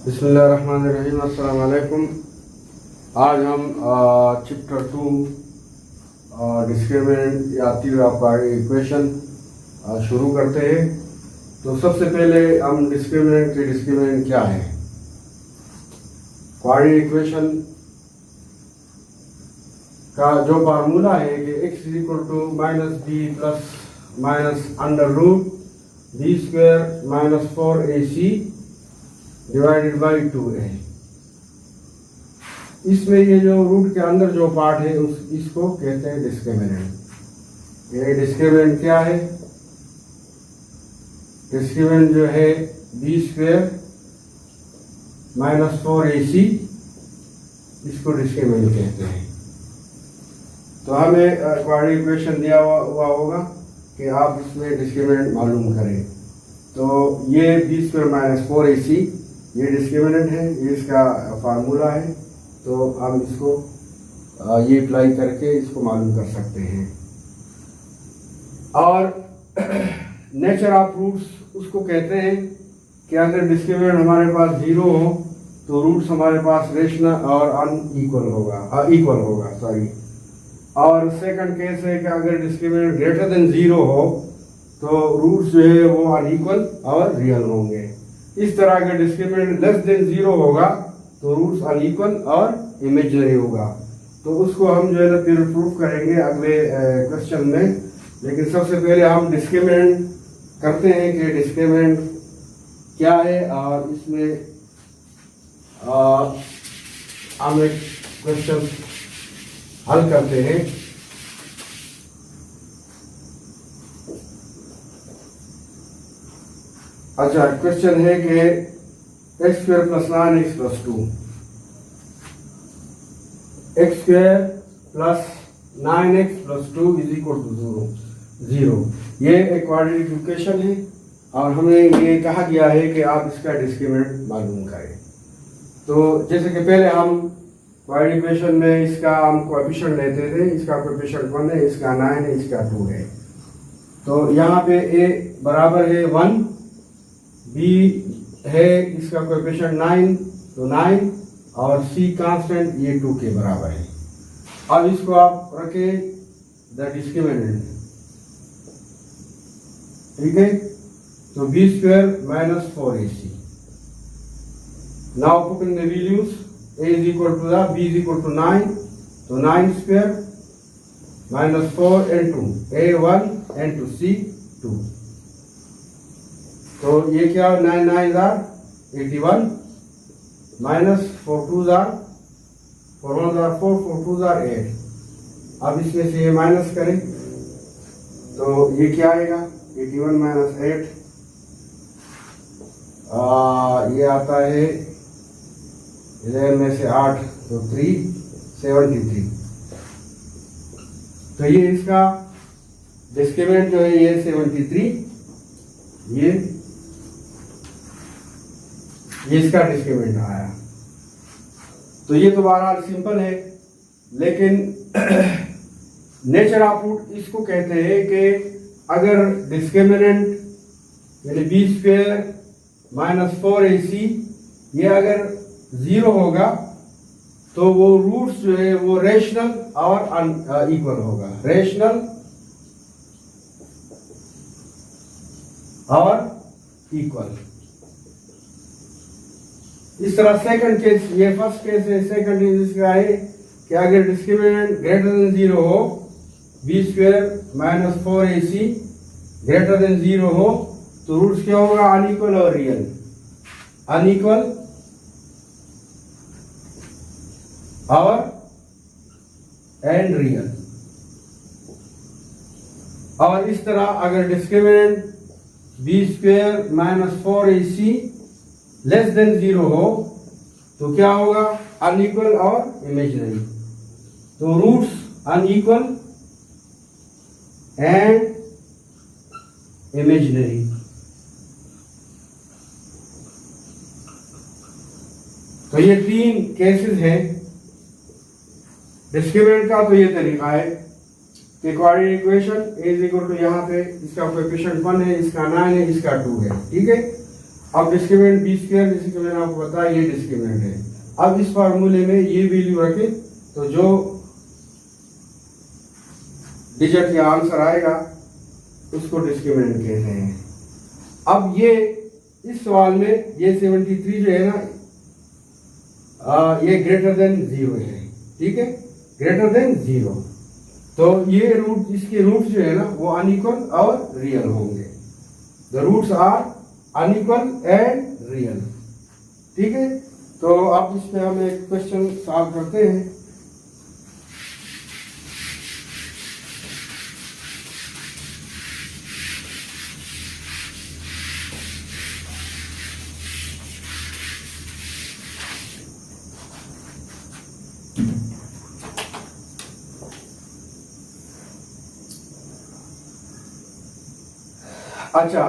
बिस्मिल्लाहिर्रहमानिर्रहीम। अस्सलाम वालेकुम। आज हम चैप्टर 2 डिस्क्रिमिनेंट या तीव्र इक्वेशन शुरू करते हैं। तो सबसे पहले हम डिस्क्रिमिनेंट क्या है। क्वाड्रेटिक इक्वेशन का जो फार्मूला है कि x minus B plus minus under root B square minus 4ac divided by 2a। इसमें ये जो रूट के अंदर जो पार्ट है इसको कहते हैं डिस्क्रिमिनेंट। ये डिस्क्रिमिनेंट क्या है? डिस्क्रिमिनेंट जो है बी स्क्वायर माइनस 4ac, इसको डिस्क्रिमिनेंट कहते हैं। तो हमें क्वाड्रेटिक इक्वेशन दिया हुआ होगा कि आप इसमें डिस्क्रिमिनेंट मालूम करें। तो ये बी स्क्वायर माइनस 4ac ये डिस्क्रिमिनेंट है, ये इसका फार्मूला है। तो हम इसको ये अप्लाई करके इसको मालूम कर सकते हैं। और नेचर ऑफ रूट्स उसको कहते हैं कि अगर डिस्क्रिमिनेंट हमारे पास 0 हो तो रूट्स हमारे पास रेशनल और अनइक्वल होगा, इक्वल होगा सॉरी। और सेकंड केस है कि अगर डिस्क्रिमिनेंट ग्रेटर देन 0 हो तो रूट्स जो है वो अनइक्वल और रियल होंगे। इस तरह अगर डिस्क्रिमिनेंट लेस देन 0 होगा तो रूट्स अनइक्वल और इमेजिनरी होगा। तो उसको हम जो है ना फिर प्रूफ करेंगे अगले क्वेश्चन में। लेकिन सबसे पहले हम डिस्क्रिमिनेंट करते हैं कि डिस्क्रिमिनेंट क्या है, और इसमें हम एक क्वेश्चन हल करते हैं। अच्छा, क्वेश्चन है कि X square plus 9x plus 2, X square plus 9x plus 2 is equal to 0। ये एक क्वाड्रेटिक इक्वेशन है और हमें ये कहा गया है कि आप इसका डिस्क्रिमिनेंट मालूम करें। तो जैसे कि पहले हम क्वाड्रेटिक इक्वेशन में इसका हम कोएफिशिएंट लेते थे। इसका कोएफिशिएंट 1 है, इसका 9 है, इसका 2 है। तो यहाँ पे a बराबर है 1, b है इसका कोएफिशिएंट 9 तो 9, और c कांस्टेंट ये 2 के बराबर है। अब इसको आप रखें द डिस्क्रिमिनेंट, ठीक है। तो b square minus 4ac। Now put in the values, a is equal to b is equal to 9, तो 9 square minus 4 into a 1 into c 2। तो ये क्या 9 9 are 81 minus 4 2 are 4 1 are 4 4 2 are 8। अब इसमें से ये माइनस करें तो ये क्या आएगा 81 माइनस 8, ये आता है 11 में से 8 तो 3 73। तो ये इसका डिस्क्रिमिनेंट जो है ये 73, ये इसका डिस्क्रिमिनेंट आया। तो ये तो बहरहाल सिंपल है, लेकिन नेचर ऑफ रूट इसको कहते हैं कि अगर डिस्क्रिमिनेंट यानी बी स्क्वायर माइनस 4ac ये अगर 0 होगा तो वो रूट्स जो है वो रेशनल और अनइक्वल होगा, रेशनल और इक्वल। इस तरह सेकंड केस, ये फर्स्ट केस है, सेकंड केस इसका है कि अगर डिस्क्रिमिनेंट ग्रेटर देन 0 हो, B square minus 4ac greater than 0 हो तो रूट्स क्या होगा अनइक्वल और रियल, अनइक्वल और एंड रियल। और इस तरह अगर discriminant B square minus 4ac less than 0 हो तो क्या होगा अनइक्वल और इमेजिनरी। तो रूट्स अनइक्वल एंड इमेजिनरी। तो ये 3 केसेस हैं डिस्क्रिमिनेंट का। तो ये तरीका है कि quadratic equation is equal to यहाँ पे इसका कोएफिशिएंट 1 है, इसका 9 है, इसका 2 है, ठीक है। अब डिस्क्रिमिनेंट बी स्क्वायर, जैसे कि मैंने आपको बताया ये डिस्क्रिमिनेंट है। अब इस फार्मूले में ये वैल्यू रखे तो जो डिजिट या आंसर आएगा उसको डिस्क्रिमिनेंट कहते हैं। अब ये इस सवाल में ये 73 जो है ना ये ग्रेटर देन 0 है, ठीक है, ग्रेटर देन 0। तो ये रूट, इसके रूट जो है ना वो अनइक्वल और रियल होंगे। The roots are unequal and real, ठीक है। तो अब इस पे हम एक क्वेश्चन सॉल्व करते हैं। अच्छा,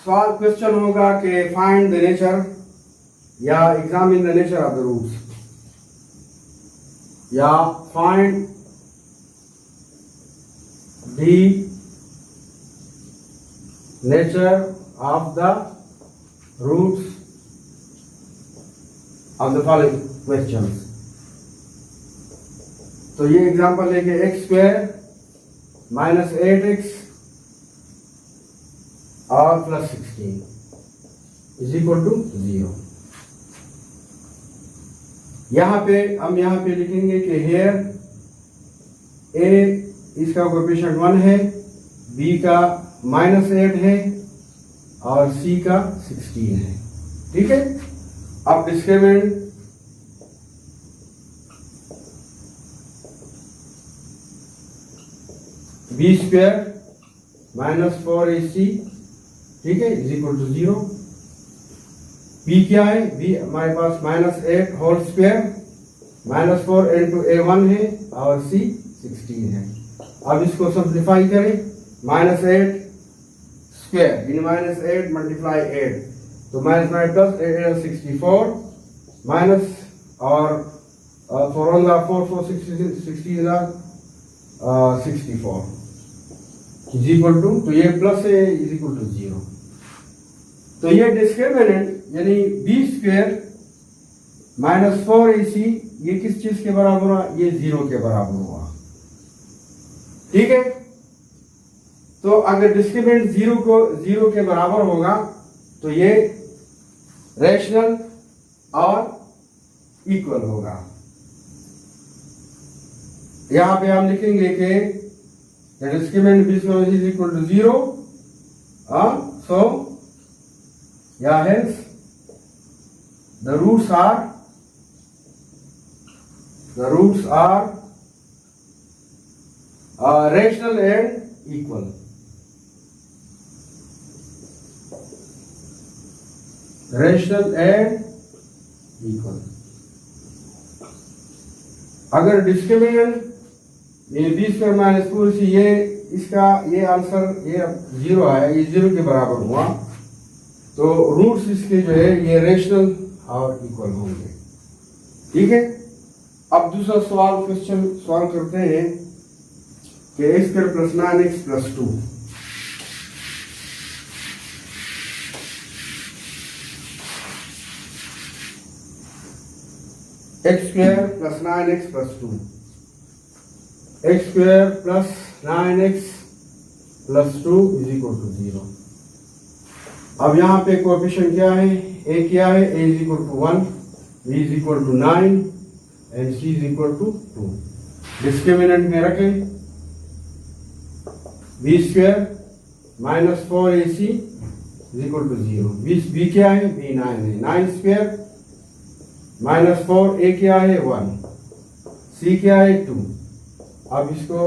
सवाल क्वेश्चन होगा कि फाइंड द नेचर या examine the nature of the roots या find the nature of the roots of the following questions. तो ये एग्जांपल लेके एक्स स्क्वायर माइनस 8x और प्लस 16 इज इक्वल टू 0। हम यहाँ पे लिखेंगे कि हेयर ए इसका कोएफिशिएंट 1 है, बी का -8 है और सी का 16 है, ठीक है। अब discriminant B square minus 4ac, ठीक है, इज इक्वल टू 0। बी क्या है, बी हमारे पास -8 होल स्क्वायर -4 इंटू a1 है और सी 16 है। अब इसको सिंप्लीफाई करें, -8 स्क्वायर इन -8 मल्टीप्लाई 8 तो -9 प्लस 8 64 माइनस और 4 on the 4 4 16 64 is equal to, तो ये प्लस है, इज इक्वल टू 0। तो ये डिस्क्रिमिनेंट यानी बी स्क्वायर -4ac ये किस चीज के बराबर हुआ, ये 0 के बराबर हुआ, ठीक है। तो अगर डिस्क्रिमिनेंट 0 के बराबर होगा तो ये रैशनल और इक्वल होगा। यहां पे हम लिखेंगे कि the discriminant b square is equal to 0, so hence the roots are rational and equal, rational and equal। अगर डिस्क्रिमिनेंट ये बी स्क्वायर माइनस 4c ये इसका ये आंसर ये 0 आया, ये 0 के बराबर हुआ, तो रूट्स इसके जो है ये रेशनल और इक्वल होंगे, ठीक है। अब दूसरा सवाल क्वेश्चन सॉल्व करते हैं कि x square plus 9x plus 2 x square plus 9x plus 2 x square plus 9x plus 2 is equal to 0। अब यहाँ पे कोएफिशिएंट क्या है, a क्या है, a is equal to 1, b is equal to 9 and c is equal to 2। Discriminant में रखें b square minus 4ac is equal to 0। b क्या है, b 9 है, 9 स्क्वायर माइनस 4a क्या है 1, c क्या है 2। अब इसको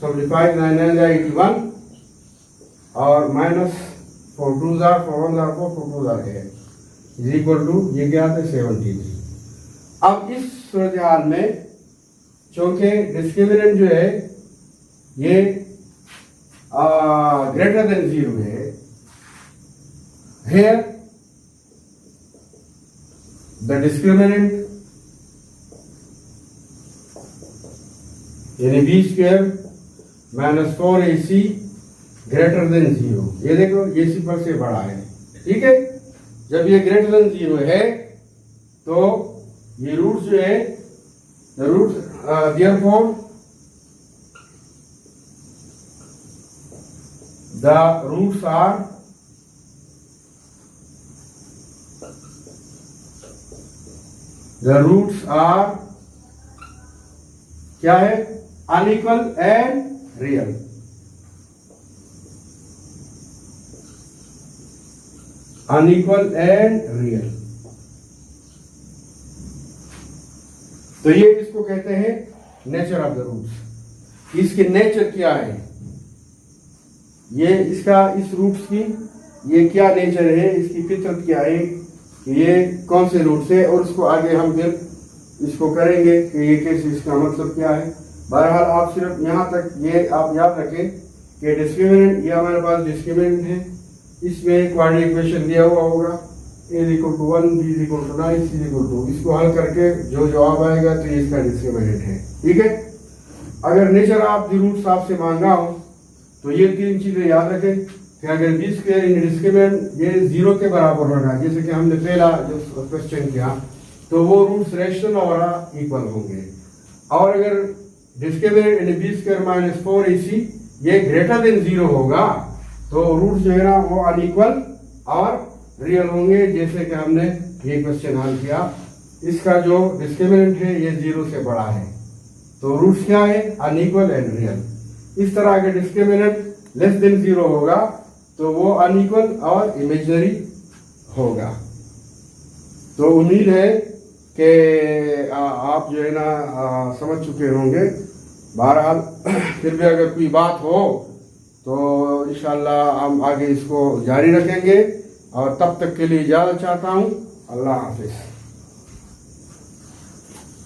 सिंप्लीफाई 9 9 जा 81 और माइनस 4 2 जा 4 1 जा 4 4 2 जा 8 इज इक्वल टू ये क्या था 73। अब इस सूरत हाल में चूंकि डिस्क्रिमिनेंट जो है ये ग्रेटर देन 0 है, here the discriminant यानी B square minus 4ac greater than 0, ये देखो ये 0 से बड़ा है, ठीक है। जब ये ग्रेटर देन 0 है तो ये रूट जो है root therefore the roots are क्या है unequal and real. Unequal and real, तो ये इसको कहते हैं नेचर ऑफ द रूट्स। इसके नेचर क्या है, ये इसका इस रूट्स की ये क्या नेचर है, इसकी फितरत क्या है, ये कौन से रूट्स है, और उसको आगे हम फिर इसको करेंगे कि ये कैसे, इसका मतलब क्या है। बहरहाल आप सिर्फ यहाँ तक ये आप याद रखें कि डिस्क्रिमिनेंट, ये हमारे पास डिस्क्रिमिनेंट है, इसमें क्वाड्रेटिक इक्वेशन दिया हुआ होगा a = 1 b = 9 c = 2, इसको हल करके जो जवाब आएगा तो ये इसका डिस्क्रिमिनेंट है। ठीक है, अगर नेचर ऑफ द रूट्स आपसे मांगा हो तो ये तीन चीजें याद रखें कि अगर बी स्क्वायर इन डिस्क्रिमिनेंट ये 0 के बराबर होगा, जैसे कि हमने पहला जो क्वेश्चन किया, तो वो रूट्स रैशनल और इक्वल होंगे। और अगर discriminant in B square - 4ac ये ग्रेटर देन 0 होगा तो रूट्स जो है ना वो अनइक्वल और रियल होंगे, जैसे कि हमने ये क्वेश्चन हल किया। इसका जो डिस्क्रिमिनेंट है ये 0 से बड़ा है, तो रूट्स क्या है अनइक्वल एंड रियल। इस तरह अगर डिस्क्रिमिनेंट लेस देन 0 होगा तो वो अनइक्वल और इमेजिनरी होगा। तो उम्मीद है कि आप जो है ना समझ चुके होंगे। बहरहाल फिर भी अगर कोई बात हो तो इंशाल्लाह हम आगे इसको जारी रखेंगे, और तब तक के लिए इजाज़त चाहता हूँ। अल्लाह हाफिज़।